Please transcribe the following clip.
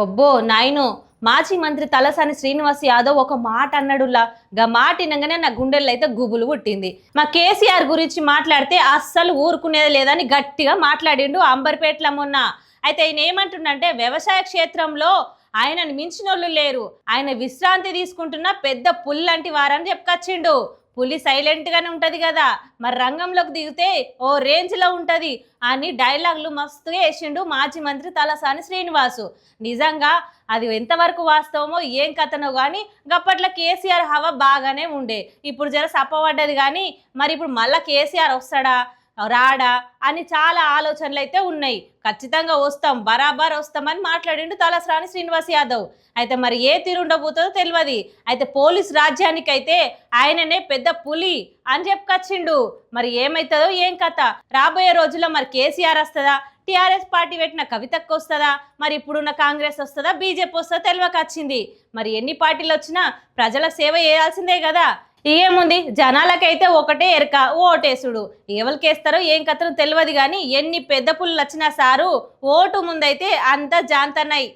ఒబ్బో నాయనో మాజీ మంత్రి తలసాని శ్రీనివాస్ యాదవ్ ఒక మాట అన్నాడులా గా మాట వినగానే నా గుండెల్లో అయితే గుబులు పుట్టింది. మా కేసీఆర్ గురించి మాట్లాడితే అస్సలు ఊరుకునేది లేదని గట్టిగా మాట్లాడిండు అంబర్పేటలో మొన్న. అయితే ఆయన ఏమంటుండంటే వ్యవసాయ క్షేత్రంలో ఆయనను మించినోళ్ళు లేరు, ఆయన విశ్రాంతి తీసుకుంటున్న పెద్ద పుల్ లాంటి వారని చెప్పుకొచ్చిండు. పులి సైలెంట్గానే ఉంటుంది కదా, మరి రంగంలోకి దిగితే ఓ రేంజ్లో ఉంటుంది అని డైలాగులు మస్తుగా వేసిండు మాజీ మంత్రి తలసాని శ్రీనివాసు. నిజంగా అది ఎంతవరకు వాస్తవమో ఏం కథనో కానీ గప్పట్లో కేసీఆర్ హవా బాగానే ఉండే, ఇప్పుడు జర సప్పబడ్డది. కానీ మరి ఇప్పుడు మళ్ళీ కేసీఆర్ వస్తాడా రాడా అని చాలా ఆలోచనలు అయితే ఉన్నాయి. ఖచ్చితంగా వస్తాం, బరాబర్ వస్తామని మాట్లాడిండు తలసాని శ్రీనివాస్ యాదవ్. అయితే మరి ఏ తీరుండబోతుందో తెలియదు. అయితే పోలీస్ రాజ్యానికి అయితే ఆయననే పెద్ద పులి అని చెప్పుకొచ్చిండు. మరి ఏమవుతుందో ఏం కథ, రాబోయే రోజుల్లో మరి కేసీఆర్ వస్తుందా, టీఆర్ఎస్ పార్టీ పెట్టిన కవితకు వస్తుందా, మరి ఇప్పుడున్న కాంగ్రెస్ వస్తుందా, బీజేపీ వస్తుందా తెలియకొచ్చింది. మరి ఎన్ని పార్టీలు వచ్చినా ప్రజల సేవ చేయాల్సిందే కదా. ఏముంది, జనాలకైతే ఒకటే ఎరక ఓటేసుడు. ఎవరికేస్తారో ఏం కథనో తెలియదు. కానీ ఎన్ని పెద్ద పుల్లు వచ్చినా సారు ఓటు ముందైతే అంతా జాంతన్నాయి.